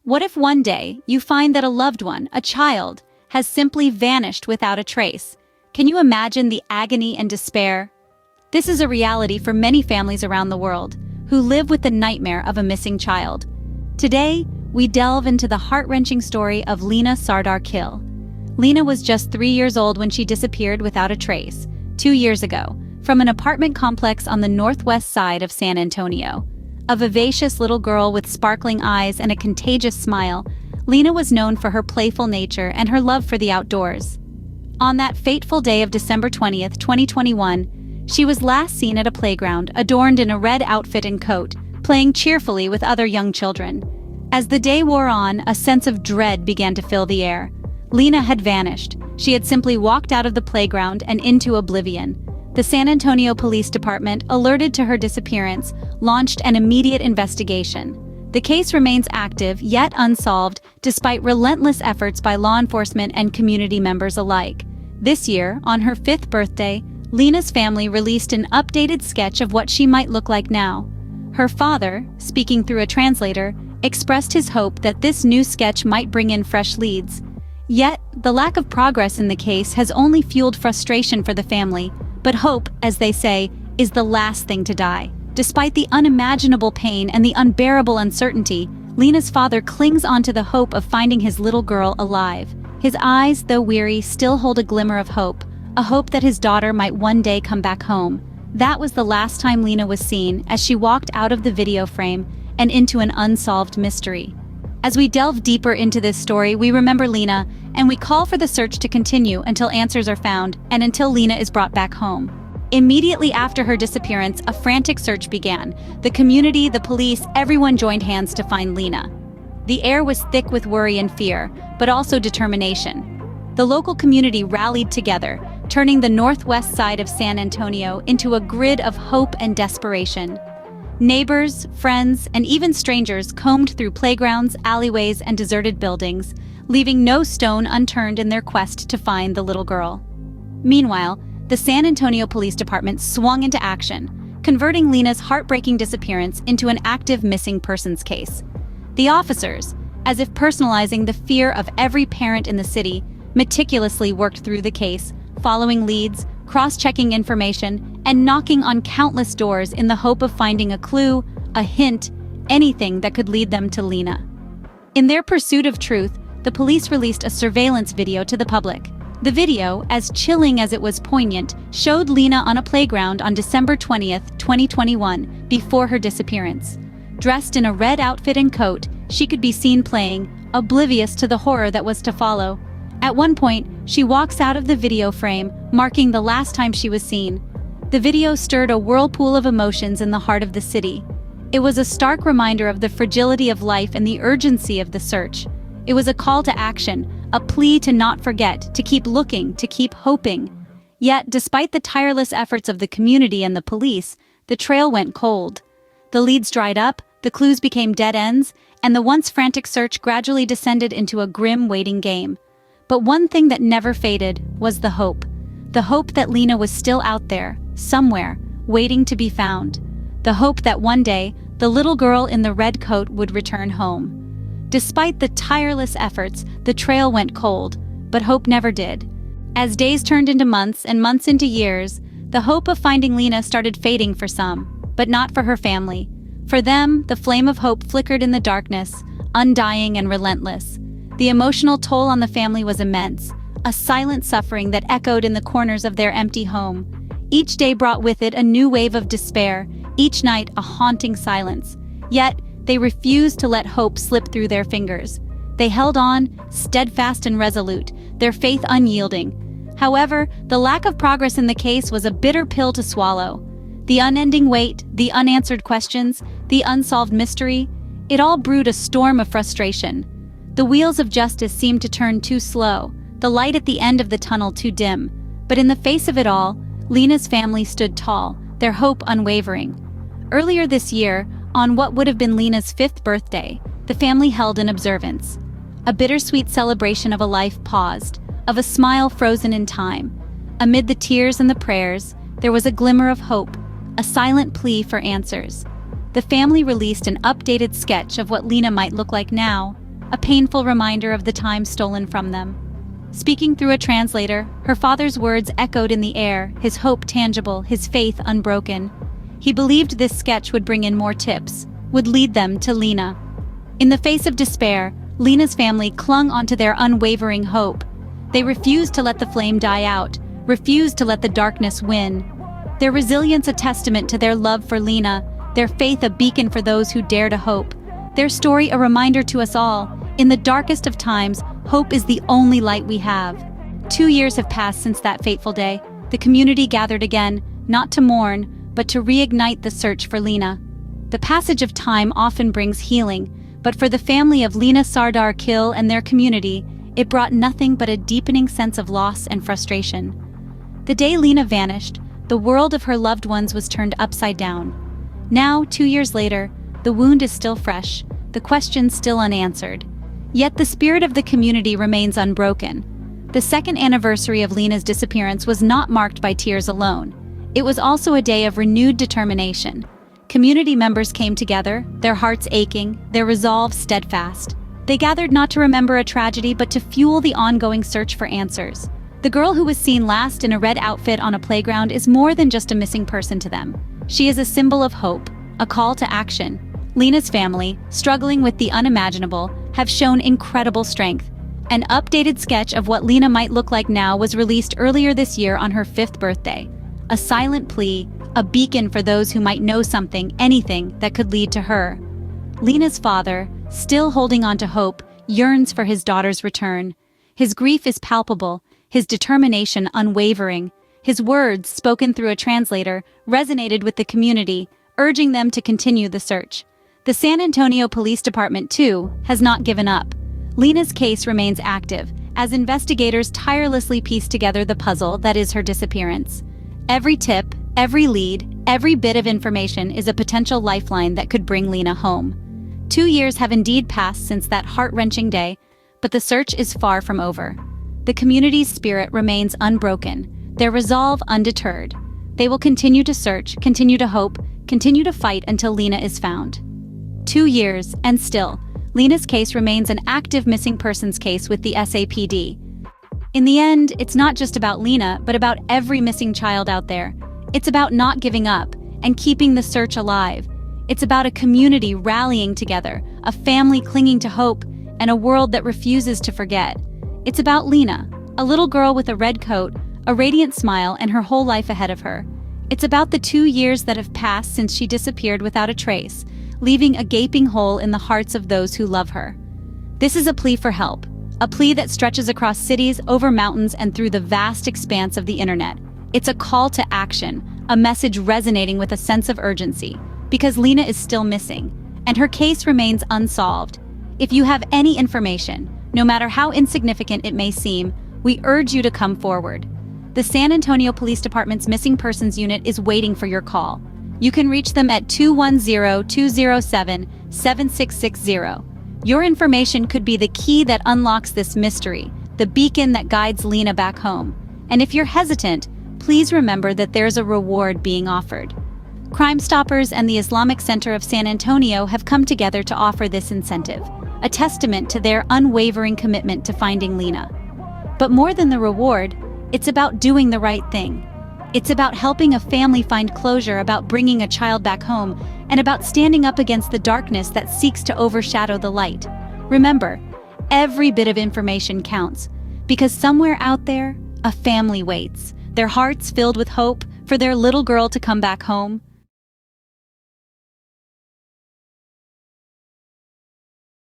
What if one day you find that a loved one, a child, has simply vanished without a trace? Can you imagine the agony and despair? This is a reality for many families around the world who live with the nightmare of a missing child. Today, we delve into the heart-wrenching story of Lena Sardar Khil. Lena was just 3 years old when she disappeared without a trace, 2 years ago, from an apartment complex on the northwest side of San Antonio. A vivacious little girl with sparkling eyes and a contagious smile, Lena was known for her playful nature and her love for the outdoors. On that fateful day of December 20th, 2021, she was last seen at a playground, adorned in a red outfit and coat, playing cheerfully with other young children. As the day wore on, a sense of dread began to fill the air. Lena had vanished. She had simply walked out of the playground and into oblivion. The San Antonio Police Department, alerted to her disappearance, launched an immediate investigation. The case remains active, yet unsolved, despite relentless efforts by law enforcement and community members alike. This year, on her 5th birthday, Lena's family released an updated sketch of what she might look like now. Her father, speaking through a translator, expressed his hope that this new sketch might bring in fresh leads. Yet, the lack of progress in the case has only fueled frustration for the family, but hope, as they say, is the last thing to die. Despite the unimaginable pain and the unbearable uncertainty, Lena's father clings onto the hope of finding his little girl alive. His eyes, though weary, still hold a glimmer of hope, a hope that his daughter might one day come back home. That was the last time Lena was seen, as she walked out of the video frame and into an unsolved mystery. As we delve deeper into this story, we remember Lena, and we call for the search to continue until answers are found and until Lena is brought back home. Immediately after her disappearance, a frantic search began. The community, the police, everyone joined hands to find Lena. The air was thick with worry and fear, but also determination. The local community rallied together, turning the northwest side of San Antonio into a grid of hope and desperation. Neighbors, friends, and even strangers combed through playgrounds, alleyways, and deserted buildings, leaving no stone unturned in their quest to find the little girl. Meanwhile, the San Antonio Police Department swung into action, converting Lena's heartbreaking disappearance into an active missing persons case. The officers, as if personalizing the fear of every parent in the city, meticulously worked through the case, following leads, cross-checking information, and knocking on countless doors in the hope of finding a clue, a hint, anything that could lead them to Lena. In their pursuit of truth, the police released a surveillance video to the public. The video, as chilling as it was poignant, showed Lena on a playground on December 20th, 2021, before her disappearance. Dressed in a red outfit and coat, she could be seen playing, oblivious to the horror that was to follow. At one point, she walks out of the video frame, marking the last time she was seen. The video stirred a whirlpool of emotions in the heart of the city. It was a stark reminder of the fragility of life and the urgency of the search. It was a call to action, a plea to not forget, to keep looking, to keep hoping. Yet, despite the tireless efforts of the community and the police, the trail went cold. The leads dried up, the clues became dead ends, and the once frantic search gradually descended into a grim waiting game. But one thing that never faded was the hope. The hope that Lena was still out there, somewhere, waiting to be found. The hope that one day, the little girl in the red coat would return home. Despite the tireless efforts, the trail went cold, but hope never did. As days turned into months and months into years, the hope of finding Lena started fading for some, but not for her family. For them, the flame of hope flickered in the darkness, undying and relentless. The emotional toll on the family was immense, a silent suffering that echoed in the corners of their empty home. Each day brought with it a new wave of despair, each night a haunting silence. Yet, they refused to let hope slip through their fingers. They held on, steadfast and resolute, their faith unyielding. However, the lack of progress in the case was a bitter pill to swallow. The unending wait, the unanswered questions, the unsolved mystery, it all brewed a storm of frustration. The wheels of justice seemed to turn too slow, the light at the end of the tunnel too dim. But in the face of it all, Lena's family stood tall, their hope unwavering. Earlier this year, on what would have been Lena's 5th birthday, the family held an observance. A bittersweet celebration of a life paused, of a smile frozen in time. Amid the tears and the prayers, there was a glimmer of hope, a silent plea for answers. The family released an updated sketch of what Lena might look like now, a painful reminder of the time stolen from them. Speaking through a translator, her father's words echoed in the air, his hope tangible, his faith unbroken. He believed this sketch would bring in more tips, would lead them to Lena. In the face of despair, Lena's family clung onto their unwavering hope. They refused to let the flame die out, refused to let the darkness win. Their resilience a testament to their love for Lena, their faith a beacon for those who dare to hope. Their story a reminder to us all, in the darkest of times, hope is the only light we have. 2 years have passed since that fateful day. The community gathered again, not to mourn, but to reignite the search for Lena. The passage of time often brings healing, but for the family of Lena Sardar Khil and their community, it brought nothing but a deepening sense of loss and frustration. The day Lena vanished, the world of her loved ones was turned upside down. Now, 2 years later, the wound is still fresh, the questions still unanswered. Yet the spirit of the community remains unbroken. The second anniversary of Lena's disappearance was not marked by tears alone. It was also a day of renewed determination. Community members came together, their hearts aching, their resolve steadfast. They gathered not to remember a tragedy but to fuel the ongoing search for answers. The girl who was seen last in a red outfit on a playground is more than just a missing person to them. She is a symbol of hope, a call to action. Lena's family, struggling with the unimaginable, have shown incredible strength. An updated sketch of what Lena might look like now was released earlier this year on her 5th birthday. A silent plea, a beacon for those who might know something, anything that could lead to her. Lena's father, still holding on to hope, yearns for his daughter's return. His grief is palpable, his determination unwavering. His words, spoken through a translator, resonated with the community, urging them to continue the search. The San Antonio Police Department, too, has not given up. Lena's case remains active, as investigators tirelessly piece together the puzzle that is her disappearance. Every tip, every lead, every bit of information is a potential lifeline that could bring Lena home. 2 years have indeed passed since that heart-wrenching day, but the search is far from over. The community's spirit remains unbroken, their resolve undeterred. They will continue to search, continue to hope, continue to fight until Lena is found. 2 years, and still, Lena's case remains an active missing persons case with the SAPD. In the end, it's not just about Lena, but about every missing child out there. It's about not giving up and keeping the search alive. It's about a community rallying together, a family clinging to hope, and a world that refuses to forget. It's about Lena, a little girl with a red coat, a radiant smile, and her whole life ahead of her. It's about the 2 years that have passed since she disappeared without a trace, leaving a gaping hole in the hearts of those who love her. This is a plea for help, a plea that stretches across cities, over mountains, and through the vast expanse of the internet. It's a call to action, a message resonating with a sense of urgency, because Lena is still missing, and her case remains unsolved. If you have any information, no matter how insignificant it may seem, we urge you to come forward. The San Antonio Police Department's Missing Persons Unit is waiting for your call. You can reach them at 210-207-7660. Your information could be the key that unlocks this mystery, the beacon that guides Lena back home. And if you're hesitant, please remember that there's a reward being offered. Crime Stoppers and the Islamic Center of San Antonio have come together to offer this incentive, a testament to their unwavering commitment to finding Lena. But more than the reward, it's about doing the right thing. It's about helping a family find closure, about bringing a child back home, and about standing up against the darkness that seeks to overshadow the light. Remember, every bit of information counts, because somewhere out there, a family waits, their hearts filled with hope for their little girl to come back home.